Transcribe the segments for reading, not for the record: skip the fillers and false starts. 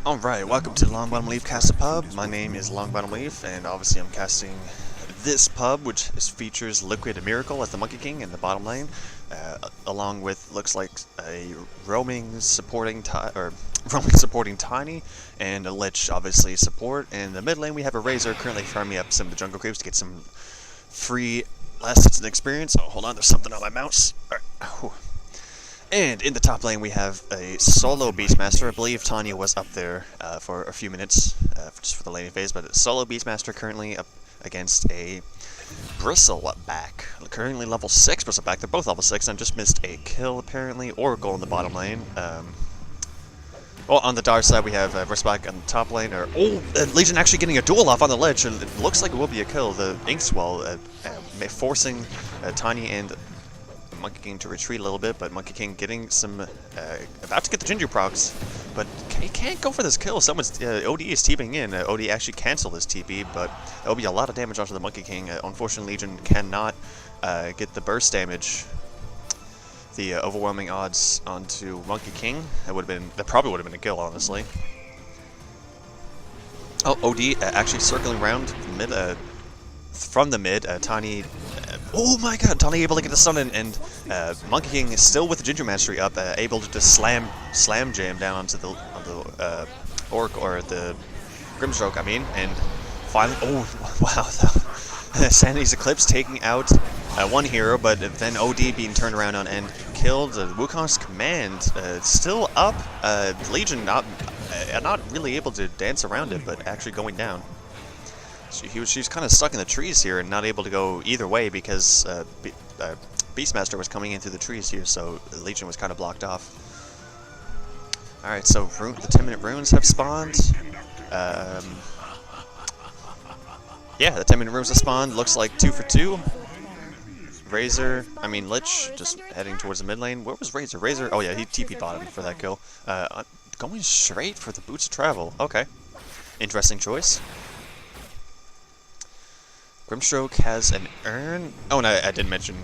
Alright, welcome to Longbottom Leaf Cast a Pub. My name is Longbottom Leaf, and obviously I'm casting this pub, which features Liquid Miracle as the Monkey King in the bottom lane, along with, looks like, a roaming supporting Tiny, and a Lich, obviously, support. In the mid lane we have a Razor currently farming up some of the jungle creeps to get some free last hits of experience. Oh, hold on, there's something on my mouse. Alright. And in the top lane we have a solo Beastmaster. I believe Tanya was up there for a few minutes, just for the laning phase, but a solo Beastmaster currently up against a Bristleback. Currently level 6 Bristleback. They're both level 6, and just missed a kill apparently. Oracle in the bottom lane. Well, on the dark side we have Bristleback on the top lane. Legion actually getting a duel off on the ledge, and it looks like it will be a kill. The Inkswell forcing Tiny and Monkey King to retreat a little bit, but Monkey King getting some, about to get the Ginger procs, but he can't go for this kill. Someone's, OD is TPing in. OD actually canceled his TP, but there'll be a lot of damage onto the Monkey King. Unfortunately, Legion cannot get the burst damage, the overwhelming odds onto Monkey King. That probably would have been a kill, honestly. Oh, OD actually circling around mid, from the mid. Tiny. Oh my god, Tony able to get the stun in, and Monkey King is still with the Ginger Mastery up, able to just slam jam down onto the Orc, or the Grimstroke, I mean, and finally, oh wow, Sanity's Eclipse taking out one hero, but then OD being turned around on and killed. Wukong's Command still up, Legion not really able to dance around it, but actually going down. She's kind of stuck in the trees here and not able to go either way because Beastmaster was coming in through the trees here, so Legion was kind of blocked off. Alright, so the 10-minute runes have spawned. Yeah, the 10-minute runes have spawned. Looks like 2 for 2. Lich just heading towards the mid lane. Where was Razor? Razor, oh yeah, he TP bottom for that kill. Going straight for the Boots of Travel. Okay. Interesting choice. Grimstroke has an urn. Oh, no, I didn't mention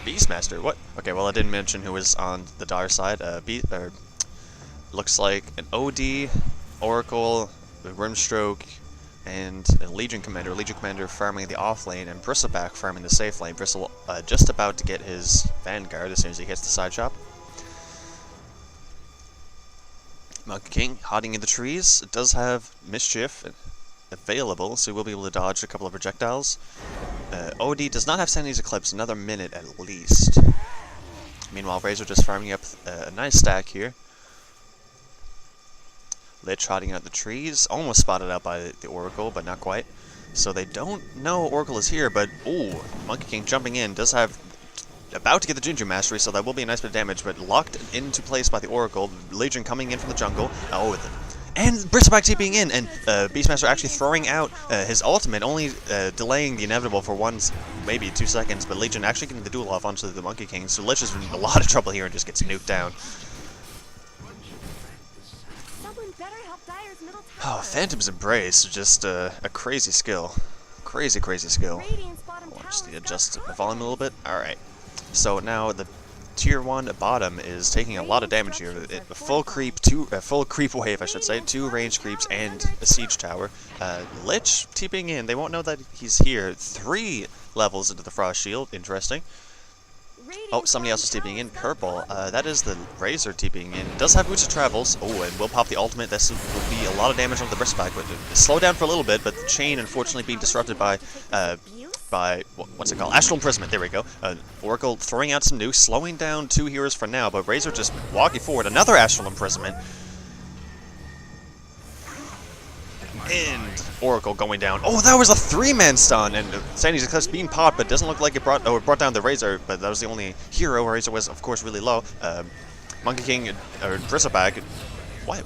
Beastmaster. What? Okay, well, I didn't mention who was on the dire side. Looks like an OD, Oracle, Grimstroke, and a Legion Commander. Legion Commander farming the off lane, and Bristleback farming the safe lane. Bristle just about to get his Vanguard as soon as he hits the side shop. Monkey King hiding in the trees. It does have Mischief available, so we'll be able to dodge a couple of projectiles. OD does not have Sanity's Eclipse, another minute at least. Meanwhile, Razor just farming up a nice stack here. Lich hiding out the trees, almost spotted out by the Oracle, but not quite. So they don't know Oracle is here, but ooh, Monkey King jumping in, does have, about to get the Ginger Mastery, so that will be a nice bit of damage, but locked into place by the Oracle. Legion coming in from the jungle. And Bristleback TPing in, and Beastmaster actually throwing out his ultimate, only delaying the inevitable for maybe 2 seconds, but Legion actually getting the duel off onto the Monkey King, so Lich is in a lot of trouble here and just gets nuked down. Oh, Phantom's Embrace, just a crazy skill. Crazy skill. I'll just adjust the volume a little bit. Alright, so now the Tier 1 bottom is taking a lot of damage here. A full creep wave, I should say. 2 range creeps and a siege tower. Lich TPing in. They won't know that he's here. 3 levels into the Frost Shield. Interesting. Oh, somebody else is TPing in. Purple. That is the Razor TPing in. Does have Boots of Travels. Oh, and will pop the ultimate. This will be a lot of damage on the Bristleback. But slow down for a little bit, but the chain unfortunately being disrupted by what's it called? Astral Imprisonment, there we go. Oracle throwing out some nukes, slowing down 2 heroes for now, but Razor just walking forward. Another Astral Imprisonment. And Oracle going down. Oh, that was a 3-man stun, and Sanity's Eclipse being popped, but doesn't look like it brought down the Razor, but that was the only hero. Razor was, of course, really low. Monkey King, or Bristleback.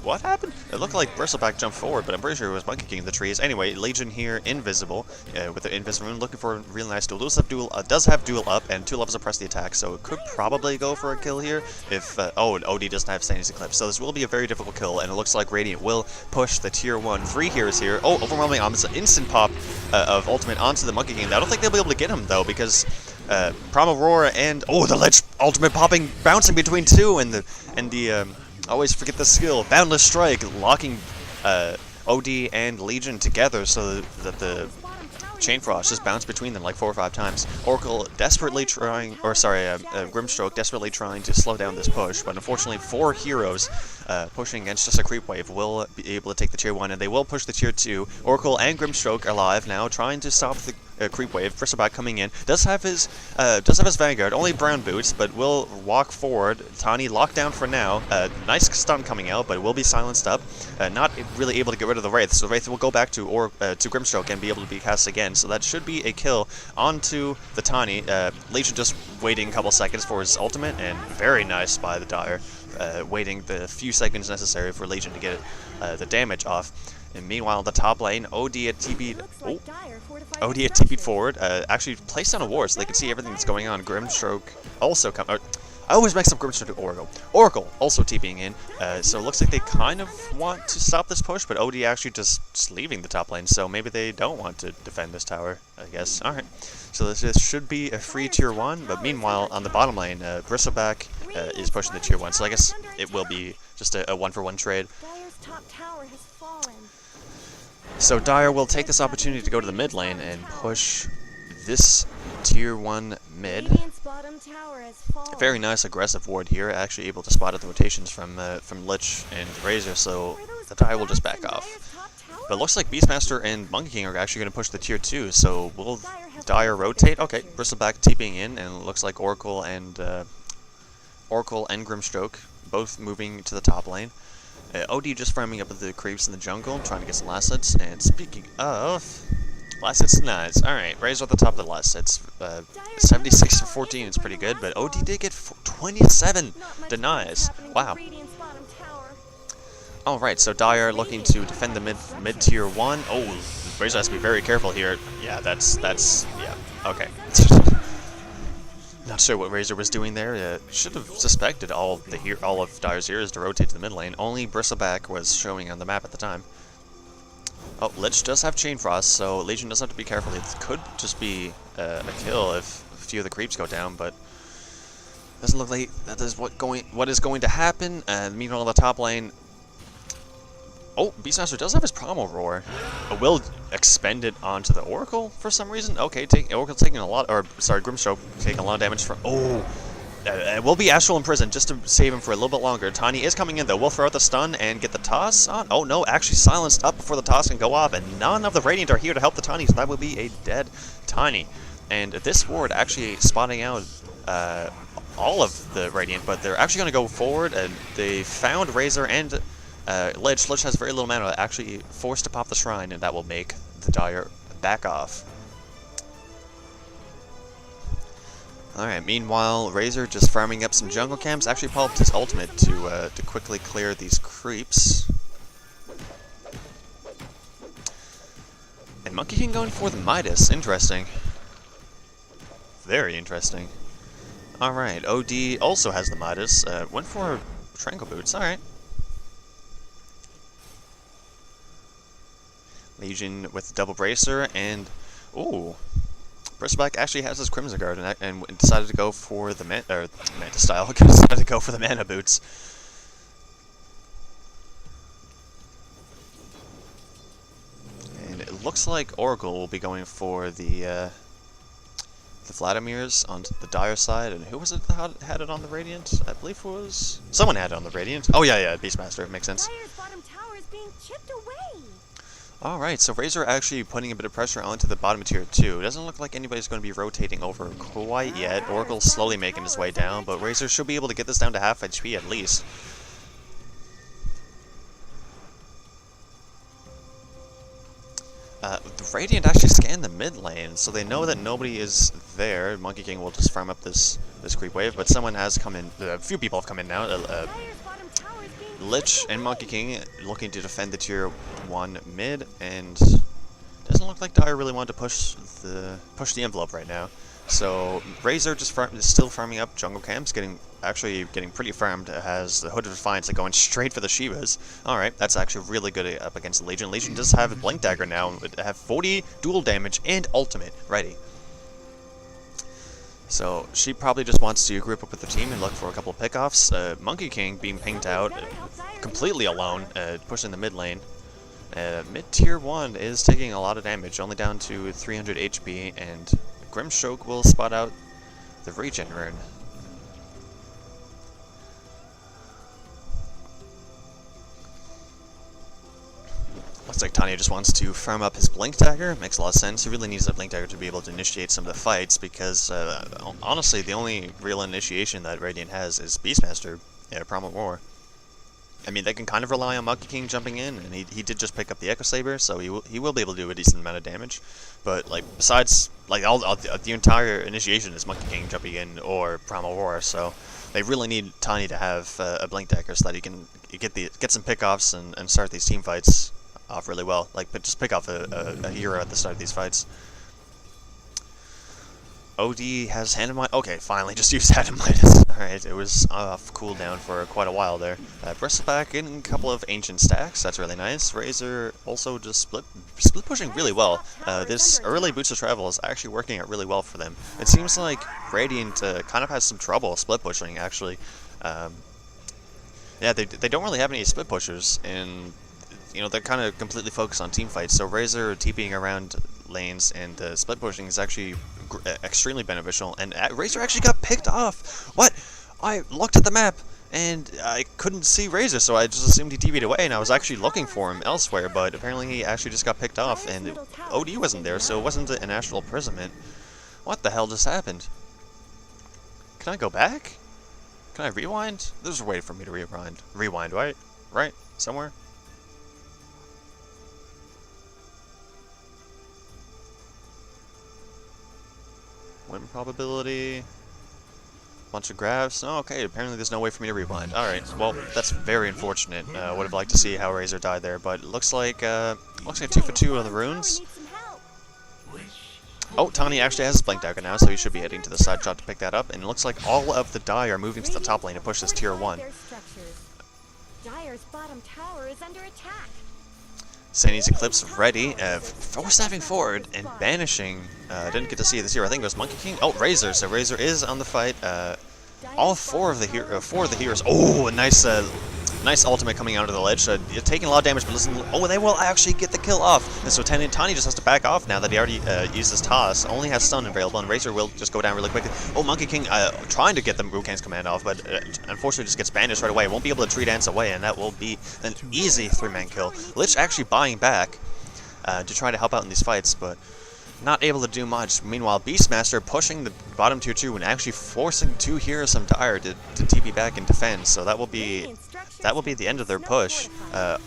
What happened? It looked like Bristleback jumped forward, but I'm pretty sure it was Monkey King in the trees. Anyway, Legion here, invisible, with the Invisible Rune, looking for a real nice duel. Does have duel up, and 2 levels of press the attack, so it could probably go for a kill here if, oh, and OD doesn't have Sanity's Eclipse. So this will be a very difficult kill, and it looks like Radiant will push the Tier 1 3 heroes here. Oh, overwhelming instant pop of ultimate onto the Monkey King. I don't think they'll be able to get him, though, because Prom Aurora and, oh, the Lich ultimate popping, bouncing between 2, and the Always forget the skill. Boundless Strike, locking OD and Legion together so that the Chain Frost just bounced between them like 4 or 5 times. Oracle desperately trying, or sorry, Grimstroke desperately trying to slow down this push, but unfortunately 4 heroes pushing against just a creep wave will be able to take the tier 1, and they will push the tier 2. Oracle and Grimstroke are live now, trying to stop the creep wave. Bristleback coming in, does have his Vanguard, only brown boots, but will walk forward. Tani locked down for now. Nice stun coming out, but will be silenced up. Not really able to get rid of the Wraith, so Wraith will go back to Grimstroke and be able to be cast again. So that should be a kill onto the Tani. Legion just waiting a couple seconds for his ultimate, and very nice by the Dire, waiting the few seconds necessary for Legion to get the damage off. And meanwhile, in the top lane, OD had TP'd forward, actually placed down a ward so they can see everything that's going on. Grimstroke also I always mix up Grimstroke and Oracle. Oracle also TPing in, so it looks like they kind of want to stop this push, but OD actually just leaving the top lane, so maybe they don't want to defend this tower, I guess. Alright, so this should be a free tier 1, but meanwhile, on the bottom lane, Bristleback is pushing the tier 1, so I guess it will be just a 1-for-1 trade. So Dire will take this opportunity to go to the mid lane and push this tier 1 mid. Very nice aggressive ward here, actually able to spot out the rotations from Lich and Razor, so the Dire will just back off. But it looks like Beastmaster and Monkey King are actually going to push the tier 2, so will Dire rotate? Okay, Bristleback TPing in, and it looks like Oracle and Grimstroke both moving to the top lane. OD just farming up the creeps in the jungle, trying to get some last hits. And speaking of last hits denies, alright, Razor at the top of the last hits. 76 to 14 is pretty good, but OD did get 27 denies. Wow. Alright, so Dire looking to defend the mid tier 1. Oh, Razor has to be very careful here. Yeah, that's yeah, okay. Not sure what Razor was doing there. Should have suspected all of Dire's heroes to rotate to the mid lane. Only Bristleback was showing on the map at the time. Oh, Lich does have Chain Frost, so Legion does have to be careful. It could just be a kill if a few of the creeps go down, but doesn't look like that is what is going to happen. And meanwhile, on the top lane, oh, Beastmaster does have his Primal Roar, but will expend it onto the Oracle for some reason. Okay, Oracle taking a lot, or sorry, Grimstroke taking a lot of damage from. Oh, it will be Astral Imprison just to save him for a little bit longer. Tiny is coming in though. We'll throw out the stun and get the toss on. Oh no, actually silenced up before the toss can go off, and none of the Radiant are here to help the Tiny, so that would be a dead Tiny. And this ward actually spotting out all of the Radiant, but they're actually going to go forward, and they found Razor and Lich. Lich has very little mana, actually forced to pop the Shrine, and that will make the Dire back off. Alright, meanwhile, Razor just farming up some jungle camps, actually popped his ultimate to quickly clear these creeps. And Monkey King going for the Midas, interesting. Very interesting. Alright, OD also has the Midas, went for Triangle Boots, alright. Legion with double bracer, and ooh, Bristleback actually has his Crimson Guard and decided to go for the Manta style. Decided to go for the Mana Boots. And it looks like Oracle will be going for the Vladimirs on the Dire side. And who was it that had it on the Radiant? I believe it was someone had it on the Radiant. Oh yeah, Beastmaster. Makes sense. Alright, so Razor actually putting a bit of pressure onto the bottom tier 2. It doesn't look like anybody's going to be rotating over quite yet. Oracle's slowly making his way down, but Razor should be able to get this down to half HP at least. The Radiant actually scanned the mid lane, so they know that nobody is there. Monkey King will just farm up this creep wave, but someone has come in. A few people have come in now. Lich and Monkey King looking to defend the tier 1 mid, and doesn't look like Dire really wanted to push the envelope right now. So Razor just is still farming up jungle camps, getting pretty farmed. Has the Hood of Defiance going straight for the Shivas. Alright, that's actually really good up against the Legion. Legion does have a Blink Dagger now, and have 40 dual damage and ultimate ready. So she probably just wants to group up with the team and look for a couple of pickoffs. Monkey King being pinged out completely alone, pushing the mid lane. Mid tier 1 is taking a lot of damage, only down to 300 HP, and Grimstroke will spot out the regen rune. Looks like Tanya just wants to farm up his Blink Dagger. Makes a lot of sense. He really needs that Blink Dagger to be able to initiate some of the fights, because honestly, the only real initiation that Radiant has is Beastmaster, Primal Roar. I mean, they can kind of rely on Monkey King jumping in, and he did just pick up the Echo Saber, so he will be able to do a decent amount of damage. But like besides, like all the entire initiation is Monkey King jumping in or Primal Roar, so they really need Tiny to have a Blink Dagger so that he can get some pickoffs and start these team fights off really well. Like, but just pick off a hero at the start of these fights. OD has Hand of Midas. Okay, finally, just used Hand of Midas. Alright, it was off cooldown for quite a while there. Bristleback in a couple of ancient stacks. That's really nice. Razor also just split pushing really well. This early Boots of Travel is actually working out really well for them. It seems like Radiant kind of has some trouble split pushing, actually. Yeah, they don't really have any split pushers, and you know, they're kind of completely focused on team fights. So Razor TPing around lanes and split pushing is actually extremely beneficial. And Razor actually got picked off. What? I looked at the map and I couldn't see Razor, so I just assumed he TP'd away, and I was actually looking for him elsewhere, but apparently he actually just got picked off, and OD wasn't there, so it wasn't an actual imprisonment. What the hell just happened? Can I go back? Can I rewind? There's a way for me to rewind. Rewind, right? Right? Somewhere? Win probability, bunch of graphs. Oh, okay, apparently there's no way for me to rewind. Alright, well, that's very unfortunate. Would have liked to see how Razor died there, but it looks like 2 for 2 on the runes. Oh, Tani actually has his Blink Dagger now, so he should be heading to the side shot to pick that up, and it looks like all of the Dai are moving to the top lane to push this tier 1. Dire's bottom tower is under attack. Sandy's Eclipse ready, stepping forward and banishing. Didn't get to see this here. I think it was Monkey King. Oh, Razor. So Razor is on the fight. All four of the heroes. Oh, a nice ultimate coming out of the ledge. Taking a lot of damage, but listen. Oh, they will actually get the kill off. And so Tiny just has to back off now that he already used his toss. Only has stun available, and Razor will just go down really quickly. Oh, Monkey King trying to get the Wukang's command off, but unfortunately just gets banished right away. Won't be able to tree dance away, and that will be an easy 3-man kill. Lich actually buying back to try to help out in these fights, but not able to do much. Meanwhile, Beastmaster pushing the bottom tier 2 and actually forcing 2 heroes from Dire to TP back and defend. So that will be the end of their push.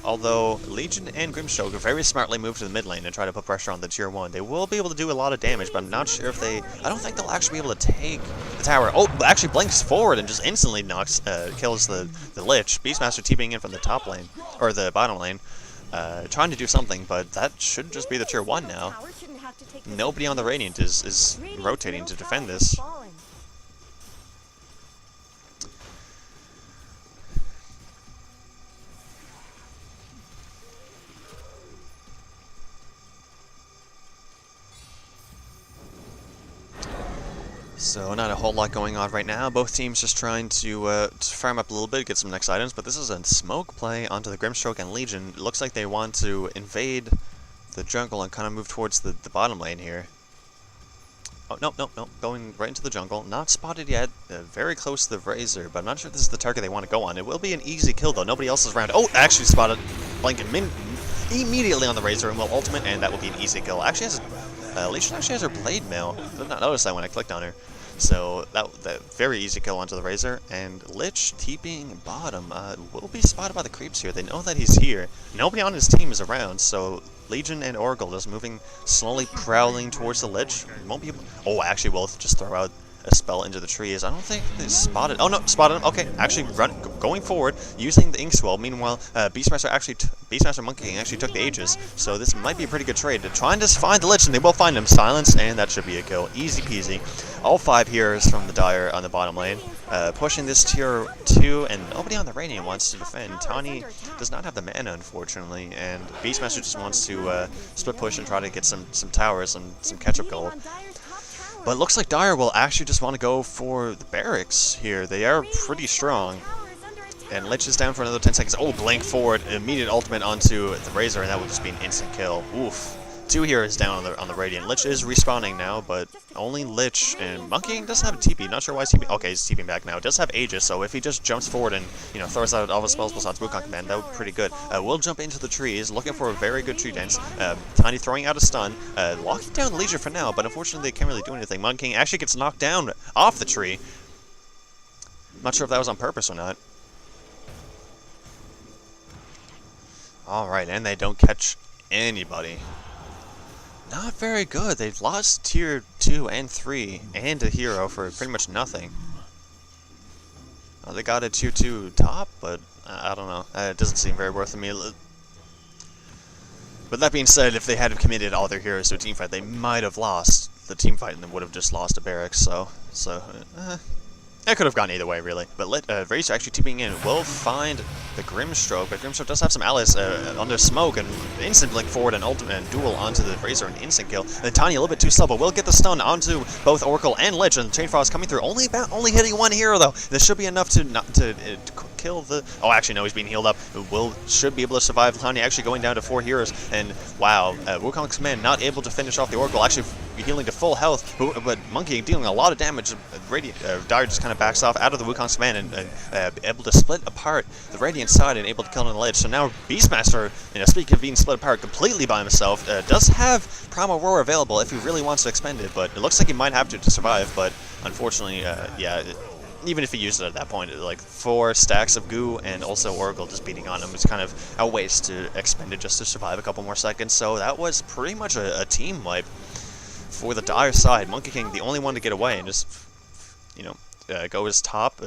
Although Legion and Grimstroke very smartly move to the mid lane and try to put pressure on the tier 1. They will be able to do a lot of damage, but I'm not sure if they. I don't think they'll actually be able to take the tower. Oh, actually blinks forward and just instantly kills the Lich. Beastmaster TPing in from the top lane or the bottom lane. Trying to do something, but that should just be the tier 1 now. Nobody on the Radiant is rotating to defend this. So not a whole lot going on right now. Both teams just trying to farm up a little bit, get some next items, but this is a smoke play onto the Grimstroke and Legion. It looks like they want to invade the jungle and kind of move towards the bottom lane here. Oh, no, going right into the jungle. Not spotted yet. Very close to the Razor, but I'm not sure if this is the target they want to go on. It will be an easy kill, though. Nobody else is around. Oh, actually spotted Blanket immediately on the Razor and will ultimate, and that will be an easy kill. Actually Legion actually has her Blade Mail. I did not notice that when I clicked on her. So that very easy kill onto the Razor, and Lich TPing bottom will be spotted by the creeps here. They know that he's here. Nobody on his team is around, so Legion and Oracle just moving slowly, prowling towards the Lich. Won't be able. Oh, actually, will just throw out a spell into the trees. I don't think they spotted. Oh no, spotted him. Okay, actually going forward, using the Inkswell. Meanwhile, Beastmaster Monkey King actually took the Aegis, so this might be a pretty good trade. They're trying to find the Lich, and they will find him. Silence, and that should be a kill. Easy peasy. All 5 heroes from the Dire on the bottom lane, pushing this tier 2, and nobody on the Radiant wants to defend. Tani does not have the mana, unfortunately, and Beastmaster just wants to split push and try to get some towers and some catch-up gold. But it looks like Dire will actually just want to go for the barracks here. They are pretty strong. And Lich is down for another 10 seconds. Oh, blink forward, immediate ultimate onto the Razor, and that would just be an instant kill. Oof. 2 heroes down on the Radiant. Lich is respawning now, but only Lich, and Monkey King doesn't have a TP. Not sure why he's TP. Okay, he's TPing back now. Does have Aegis, so if he just jumps forward and, you know, throws out all the spells besides Wukong Command, that would be pretty good. We'll jump into the trees, looking for a very good tree dance. Tiny throwing out a stun, locking down the Legion for now, but unfortunately they can't really do anything. Monkey King actually gets knocked down off the tree. Not sure if that was on purpose or not. Alright, and they don't catch anybody. Not very good. They lost tier 2 and 3 and a hero for pretty much nothing. They got a tier 2 top, but I don't know. It doesn't seem very worth it to me. But that being said, if they had committed all their heroes to a team fight, they might have lost the team fight and then would have just lost a barracks. So it could have gone either way, really. But Razor actually TPing in will find the Grimstroke, but Grimstroke does have some allies under smoke, and instant blink forward and ultimate and duel onto the Razor, an instant kill. And Tiny a little bit too slow, but will get the stun onto both Oracle and Lich, and Chain Frost coming through. Only hitting one hero though. This should be enough to kill the. Oh, actually no, he's being healed up. Should be able to survive. Tiny actually going down to 4 heroes, and wow, Wukong's command not able to finish off the Oracle. Actually healing to full health, but Monkey dealing a lot of damage. Dire just kind of backs off out of the Wukong's command and able to split apart the Radiant side and able to kill on the Lich. So now Beastmaster, speaking of being split apart completely by himself, does have Primal Roar available if he really wants to expend it, but it looks like he might have to survive. But unfortunately, yeah, even if he used it at that point, like 4 stacks of goo and also Oracle just beating on him was kind of a waste to expend it just to survive a couple more seconds. So that was pretty much a team wipe for the Dire side. Monkey King, the only one to get away and just, go his top.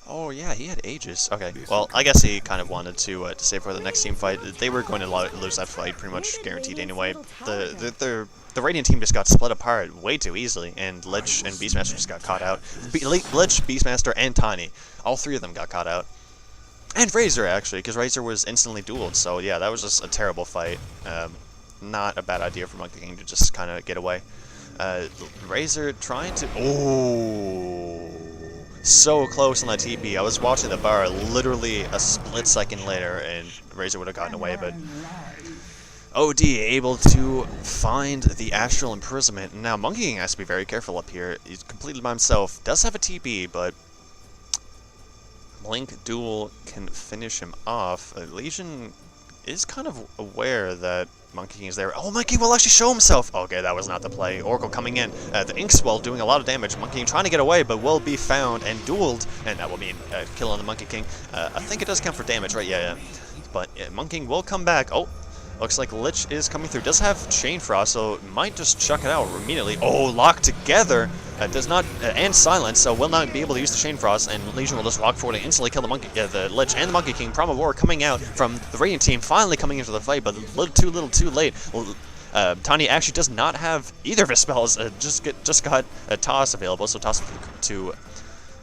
Oh yeah, he had Aegis. Okay, well, I guess he kind of wanted to save for the next team fight. They were going to lose that fight, pretty much guaranteed anyway. The Radiant team just got split apart way too easily, and Lich and Beastmaster just got caught out. Lich, Beastmaster, and Tiny, all 3 of them got caught out. And Razor, actually, because Razor was instantly dueled, so yeah, that was just a terrible fight. Not a bad idea for Monkey King to just kind of get away. Razor trying to... Oh, so close on that TP. I was watching the bar literally a split second later, and Razor would have gotten away, but OD able to find the Astral Imprisonment. Now, Monkey King has to be very careful up here. He's completely by himself. Does have a TP, but Blink Duel can finish him off. Legion is kind of aware that Monkey King is there. Oh, Monkey King will actually show himself! Okay, that was not the play. Oracle coming in. The Inkswell doing a lot of damage. Monkey King trying to get away, but will be found and dueled. And that will mean a kill on the Monkey King. I think it does count for damage, right? Yeah. But Monkey King will come back. Oh, looks like Lich is coming through. Does have Chain Frost, so might just chuck it out immediately. Oh, locked together. Does not, and silence, so will not be able to use the Chain Frost, and Legion will just walk forward and instantly kill the Lich and the Monkey King. Primal Roar coming out from the Radiant team, finally coming into the fight, but a little too late. Tiny actually does not have either of his spells. Just got a toss available, so toss to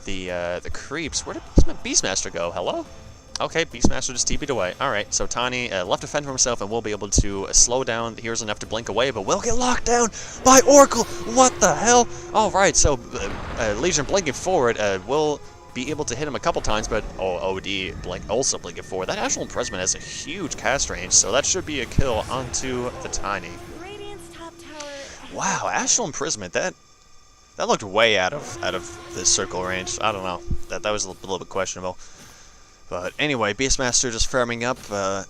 the creeps. Where did Beastmaster go? Hello? Okay, Beastmaster just TP'd away. Alright, so Tiny left to fend for himself and will be able to slow down the heroes enough to blink away, but will get locked down by Oracle! What the hell? Alright, so Legion blinking forward will be able to hit him a couple times, but OD also blinking forward. That Astral Imprisonment has a huge cast range, so that should be a kill onto the Tiny. Radiant's top tower. Wow, Astral Imprisonment, that looked way out of the circle range. I don't know. That was a little bit questionable. But anyway, Beastmaster just farming up. The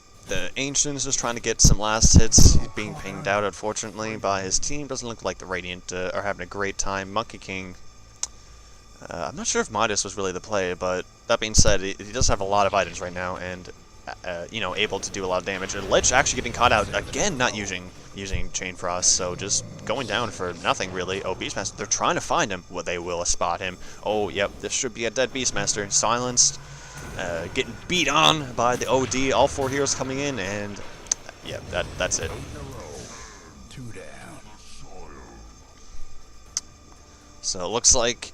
Ancient's just trying to get some last hits. He's being pinged out, unfortunately, by his team. Doesn't look like the Radiant are having a great time. Monkey King, I'm not sure if Midas was really the play, but that being said, he does have a lot of items right now, and able to do a lot of damage. And Lich actually getting caught out again, not using Chain Frost, so just going down for nothing really. Oh, Beastmaster, they're trying to find him. Well, they will spot him. Oh, yep, this should be a dead Beastmaster. Silenced. Getting beat on by the OD, all 4 heroes coming in, and yeah, that's it. So it looks like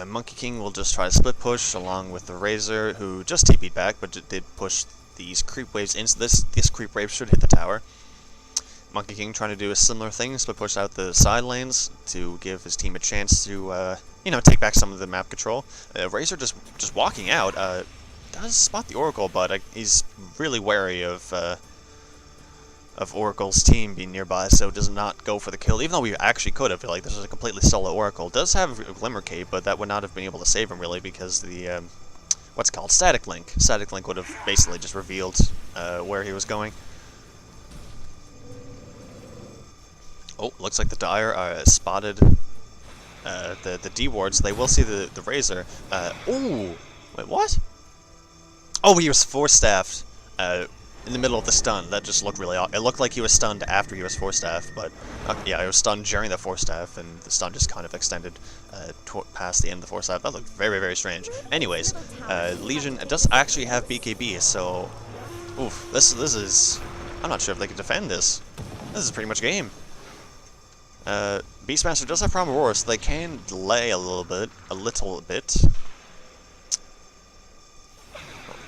Monkey King will just try to split push along with the Razor, who just TP'd back, but did push these creep waves into this creep wave should hit the tower. Monkey King trying to do a similar things, but push out the side lanes to give his team a chance to, you know, take back some of the map control. Razor just walking out, does spot the Oracle, but he's really wary of Oracle's team being nearby, so does not go for the kill, even though we actually could have. Like, this is a completely solo Oracle. Does have a Glimmer Cape, but that would not have been able to save him, really, because the, what's it called? Static Link. Static Link would have basically just revealed where he was going. Oh, looks like the Dire spotted the D-wards. They will see the Razor. Ooh! Wait, what? Oh, he was Force-staffed in the middle of the stun. That just looked really odd. It looked like he was stunned after he was Force-staffed, but yeah, he was stunned during the Force-staff, and the stun just kind of extended past the end of the Force-staff. That looked very, very strange. Anyways, Legion does actually have BKB, so... Oof, this is... I'm not sure if they can defend this. This is pretty much game. Beastmaster does have Primal Roar, so they can delay a little bit.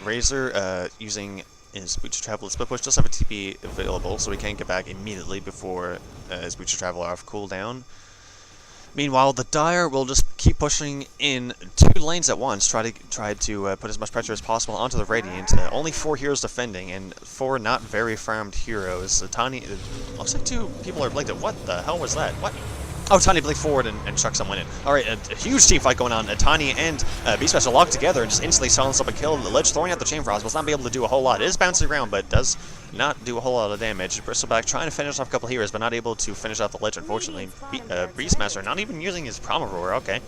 Razor, using his Boots of Travel Split Push, does have a TP available, so he can get back immediately before his Boots of Travel are off cooldown. Meanwhile, the Dire will just keep pushing in 2 lanes at once, try to put as much pressure as possible onto the Radiant. Only 4 heroes defending, and 4 not very farmed heroes. Tiny, looks like 2 people are blinked. What the hell was that? What? Oh, Tiny blinked forward and chucked someone in. Alright, a huge team fight going on. Tiny and Beastmaster locked together and just instantly silence up a kill. The Ledge throwing out the Chain Frost will not be able to do a whole lot. It is bouncing around, but does not do a whole lot of damage. Bristleback trying to finish off a couple heroes, but not able to finish off the Ledge, unfortunately. Beastmaster not even using his Primal Roar. Okay.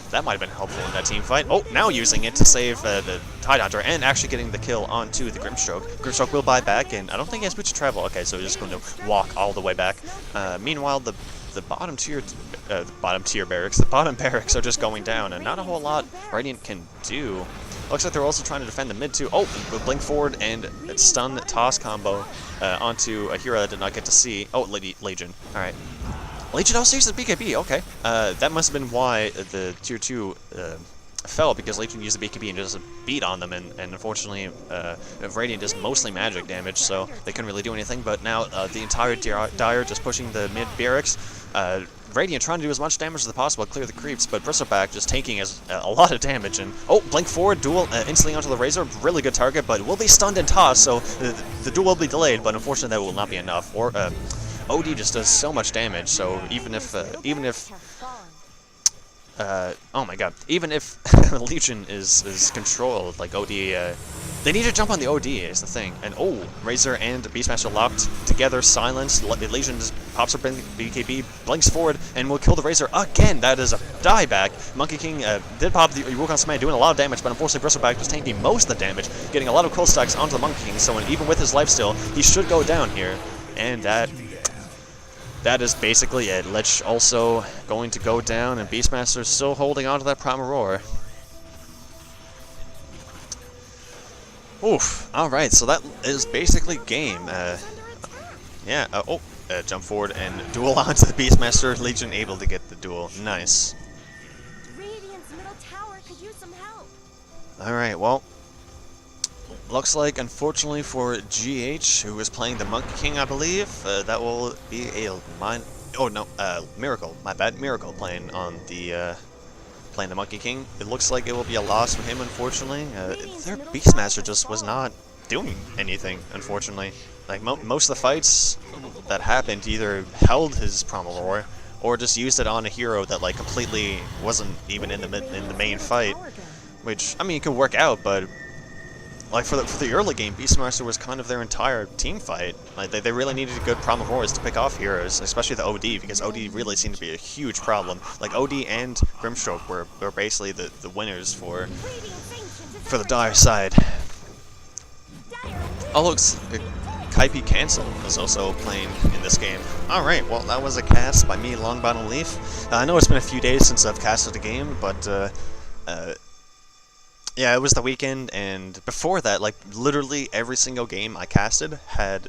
That might have been helpful in that team fight. Oh, now using it to save the Tidehunter and actually getting the kill onto the Grimstroke. Grimstroke will buy back, and I don't think he has Boots of Travel. Okay, so he's just going to walk all the way back. Meanwhile, the bottom tier barracks, the bottom barracks are just going down, and not a whole lot Radiant can do. Looks like they're also trying to defend the mid too. Oh, blink forward and stun toss combo onto a hero that did not get to see. Oh, Legion. All right. Legion also uses BKB, okay. That must have been why the tier 2 fell, because Legion used the BKB and just beat on them, and unfortunately Radiant does mostly magic damage, so they couldn't really do anything, but now the entire Dire just pushing the mid barracks. Radiant trying to do as much damage as possible, clear the creeps, but Bristleback just taking a lot of damage, and oh, blink forward, duel instantly onto the Razor, really good target, but will be stunned and tossed, so the duel will be delayed, but unfortunately that will not be enough. Or OD just does so much damage, so even if oh my god, even if Legion is controlled, like OD, they need to jump on the OD is the thing. And oh, Razor and Beastmaster locked together, silenced. Legion just pops her BKB, blinks forward, and will kill the Razor again. That is a dieback. Monkey King did pop the Wukong Smite, doing a lot of damage, but unfortunately Bristleback was taking most of the damage, getting a lot of cool stacks onto the Monkey King, so even with his lifesteal, he should go down here. And that is basically it. Lich also going to go down, and Beastmaster still holding on to that Primal Roar. Oof. Alright, so that is basically game. Yeah, jump forward and duel onto the Beastmaster. Legion able to get the duel. Nice. Radiant's middle tower could use some help. Alright, well, looks like, unfortunately for GH, who is playing the Monkey King, I believe, that will be a Miracle. My bad, Miracle playing on the playing the Monkey King. It looks like it will be a loss for him, unfortunately. Their Beastmaster just was not doing anything, unfortunately. Like most of the fights that happened, either held his Primal Roar or just used it on a hero that like completely wasn't even in the main fight. Which, I mean, it could work out, but like for the early game, Beastmaster was kind of their entire team fight. Like they really needed good Primal Roars to pick off heroes, especially the OD, because OD really seemed to be a huge problem. Like OD and Grimstroke were basically the winners for the Dire side. Oh look, Kaipi Cancel is also playing in this game. Alright, well that was a cast by me, Longbottom Leaf. I know it's been a few days since I've casted a game, but yeah, it was the weekend, and before that, like, literally every single game I casted had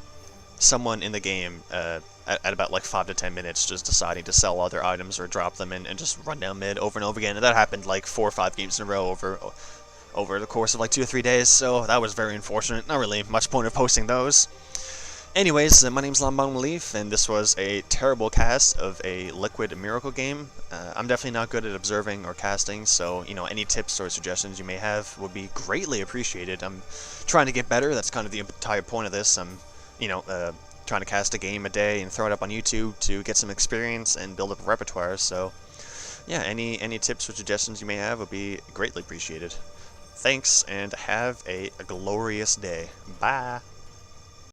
someone in the game at about, like, 5 to 10 minutes just deciding to sell other items or drop them and just run down mid over and over again, and that happened, like, 4 or 5 games in a row over the course of, like, 2 or 3 days, so that was very unfortunate. Not really much point of posting those. Anyways, my name's Longbottom Leaf, and this was a terrible cast of a Liquid Miracle game. I'm definitely not good at observing or casting, so any tips or suggestions you may have would be greatly appreciated. I'm trying to get better. That's kind of the entire point of this. I'm, trying to cast a game a day and throw it up on YouTube to get some experience and build up a repertoire. So, yeah, any tips or suggestions you may have would be greatly appreciated. Thanks, and have a glorious day. Bye.